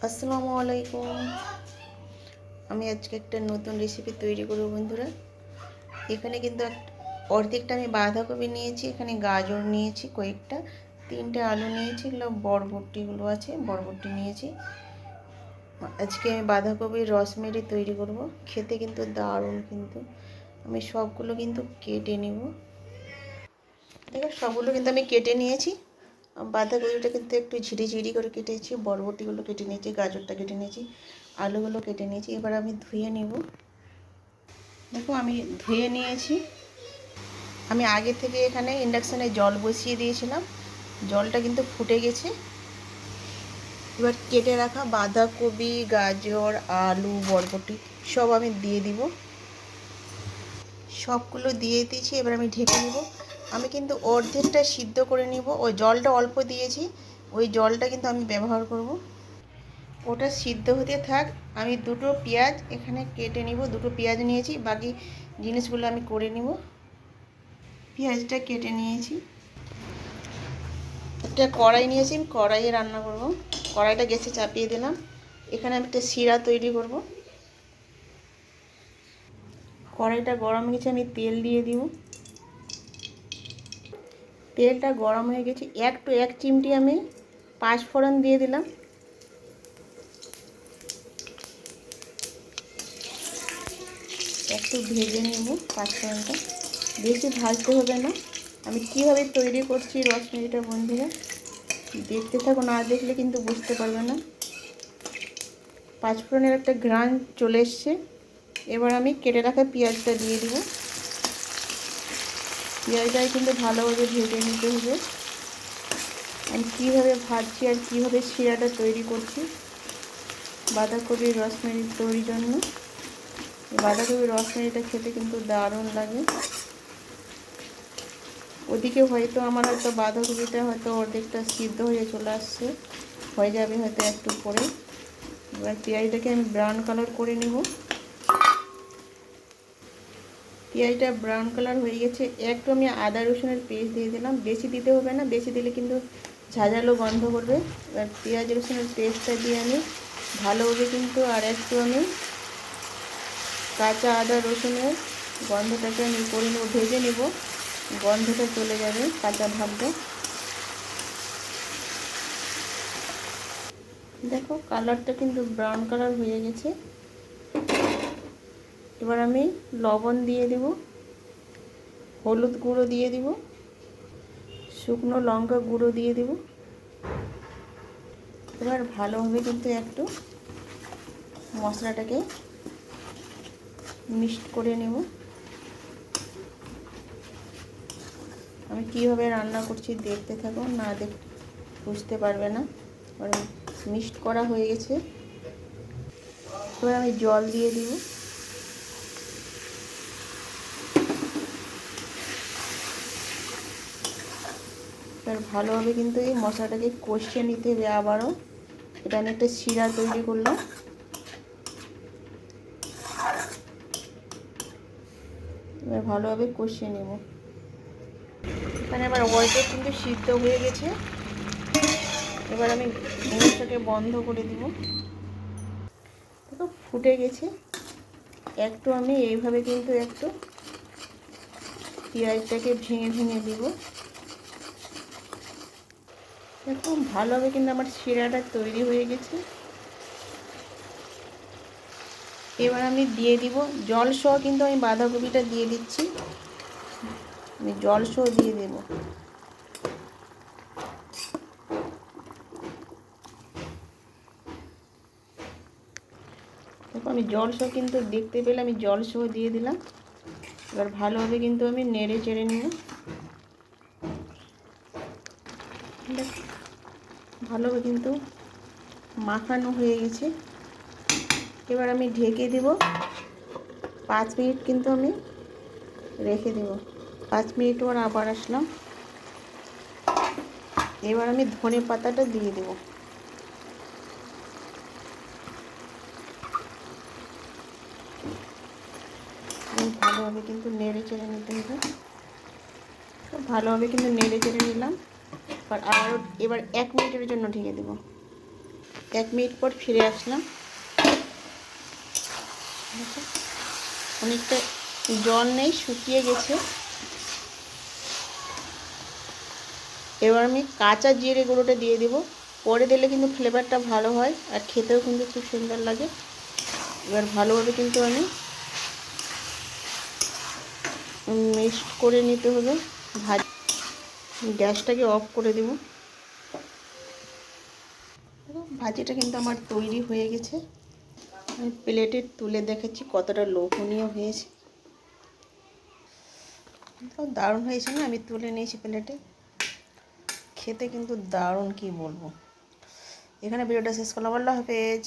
আসসালামু আলাইকুম। আমি আজকে একটা নতুন রেসিপি তৈরি করব বন্ধুরা। এখানে কিন্তু অর্ধেকটা আমি বাঁধাকপি নিয়েছি, এখানে গাজর নিয়েছি কয়েকটা, 3টে আলু নিয়েছি, এগুলো বরবটিগুলো আছে, বরবটি নিয়েছি। আজকে আমি বাঁধাকপির রসমেরি তৈরি করব, খেতে কিন্তু দারুণ। কিন্তু আমি সবগুলো কিন্তু কেটে নেব। দেখো সবগুলো কিন্তু আমি কেটে নিয়েছি। বাঁধাকপিটা কিন্তু একটু ঝিরিঝিরি করে কেটেছি, বরবটিগুলো কেটে নিয়েছি, গাজরটা কেটে নিয়েছি, আলুগুলো কেটে নিয়েছি। এবার আমি ধুয়ে নেব। দেখো আমি ধুয়ে নিয়েছি। আমি আগে থেকে এখানে ইন্ডাকশানে জল বসিয়ে দিয়েছিলাম, জলটা কিন্তু ফুটে গেছে। এবার কেটে রাখা বাঁধাকপি, গাজর, আলু, বরবটি সব আমি দিয়ে দিব। সবগুলো দিয়ে দিয়েছি। এবার আমি ঢেকে নেব। আমি কিন্তু অর্ধেকটা সিদ্ধ করে নিব। ওই জলটা অল্প দিয়েছি, ওই জলটা কিন্তু আমি ব্যবহার করব। ওটা সিদ্ধ হতে থাক। আমি দুটো পেঁয়াজ এখানে কেটে নিব, দুটো পেঁয়াজ নিয়েছি, বাকি জিনিসগুলো আমি করে নিব। পেঁয়াজটা কেটে নিয়েছি। একটা কড়াই নিয়েছি, কড়াইয়ে রান্না করব। কড়াইটা গ্যাসে চাপিয়ে দিলাম। এখানে আমি একটা শিরা তৈরি করব। কড়াইটা গরম হয়ে গেছে, আমি তেল দিয়ে দিব। তেলটা গরম হয়ে গেছে, এক চিমটি আমি পাঁচফোড়ন দিয়ে দিলাম। একটু ভেজে নেব পাঁচফোড়নটা, বেশি ভাজতে হবে না। আমি কীভাবে তৈরি করছি রসমেরিটা বন্ধুরা, দেখতে থাকো, না দেখলে কিন্তু বুঝতে পারবে না। পাঁচফোড়নের একটা ঘ্রাণ চলে এসছে। এবার আমি কেটে রাখা পেঁয়াজটা দিয়ে দিব। পেঁয়াজটাই কিন্তু ভালোভাবে ভেজে নিতে হবে। আমি কীভাবে ভাজছি আর কীভাবে শিরাটা তৈরি করছি বাঁধাকপির রসমেরি তৈরির জন্য। বাঁধাকপির রসমেরিটা খেতে কিন্তু দারুণ লাগে। ওদিকে হয়তো আমার হয়তো বাঁধাকপিটা হয়তো অর্ধেকটা সিদ্ধ হয়ে চলে আসছে, হয়ে যাবে হয়তো একটু পরে। এবার পেঁয়াজটাকে আমি ব্রাউন কালার করে নেব। পেঁয়াজটা ব্রাউন কালার হয়ে গেছে। একটু আমি আদা রসুনের পেস্ট দিয়ে দিলাম, বেশি দিতে হবে না, বেশি দিলে কিন্তু ঝাঁঝালো গন্ধ করবে। এবার পেঁয়াজ রসুনের পেস্টটা দিয়ে আমি ভালোভাবে কিন্তু আর একটু আমি কাঁচা আদা রসুনের গন্ধটাকে আমি করে নেব, ভেজে নেব, গন্ধটা চলে যাবে, কাঁচা ভাবটা। দেখো কালারটা কিন্তু ব্রাউন কালার হয়ে গেছে। এবার আমি লবণ দিয়ে দেব, হলুদ গুঁড়ো দিয়ে দিব, শুকনো লঙ্কা গুঁড়ো দিয়ে দেব। এবার ভালোভাবে কিন্তু একটু মশলাটাকে মিক্সড করে নেব। আমি কীভাবে রান্না করছি দেখতে থাকো, না দেখতে বুঝতে পারবে না। এবার মিক্সড করা হয়ে গেছে। এবার আমি জল দিয়ে দিব। এবার ভালোভাবে কিন্তু এই মশলাটাকে কষিয়ে নিতে হবে আবারও। এটা আমি একটা শিরা তৈরি করলাম। এবার ভালোভাবে কষিয়ে নেব। এখানে আবার ওইটা কিন্তু সিদ্ধ হয়ে গেছে। এবার আমি গ্যাসটাকে বন্ধ করে দিব। দেখো ফুটে গেছে। একটু আমি এইভাবে কিন্তু একটু পেঁয়াজটাকে ভেঙে ভেঙে দিব। দেখো ভালোভাবে কিন্তু আমার শিরাটা তৈরি হয়ে গেছে। এবার আমি দিয়ে দিব জল সহ, কিন্তু আমি বাঁধাকপিটা দিয়ে দিচ্ছি, আমি জল সহ দিয়ে দেব। দেখো আমি জল সহ কিন্তু দেখতে পেলে আমি জল সহ দিয়ে দিলাম। এবার ভালোভাবে কিন্তু আমি নেড়ে চেড়ে নিব। ভালোভাবে কিন্তু মাখানো হয়ে গেছে। এবার আমি ঢেকে দেব। 5 মিনিট কিন্তু আমি রেখে দেব। 5 মিনিট পর আবার আসলাম। এবার আমি ধনে পাতাটা দিয়ে দেব। ভালোভাবে কিন্তু নেড়ে চেড়ে নিতে হবে। ভালোভাবে কিন্তু নেড়ে চেড়ে নিলাম। এবার 1 মিনিটের জন্য ঢেকে দেব। 1 মিনিট পর ফিরে আসলাম। অনেকটা জল নেই, শুকিয়ে গেছে। এবার আমি কাঁচা জিরে গুঁড়োটা দিয়ে দেবো। পরে দিলে কিন্তু ফ্লেভারটা ভালো হয় আর খেতেও কিন্তু খুব সুন্দর লাগে। এবার ভালোভাবে কিন্তু আমি মিক্স করে নিতে হবে। গ্যাসটাকে অফ করে দেব। ভাজিটা কিন্তু আমার তৈরি হয়ে গেছে। আমি প্লেটে তুলে দেখাচ্ছি কতটা লোভনীয় হয়েছে। দারুণ হয়েছে না? আমি তুলে নিয়েছি প্লেটে। খেতে কিন্তু দারুণ, কি বলবো। এখানে ভিডিওটা শেষ করলাম। আল্লাহ হাফেজ।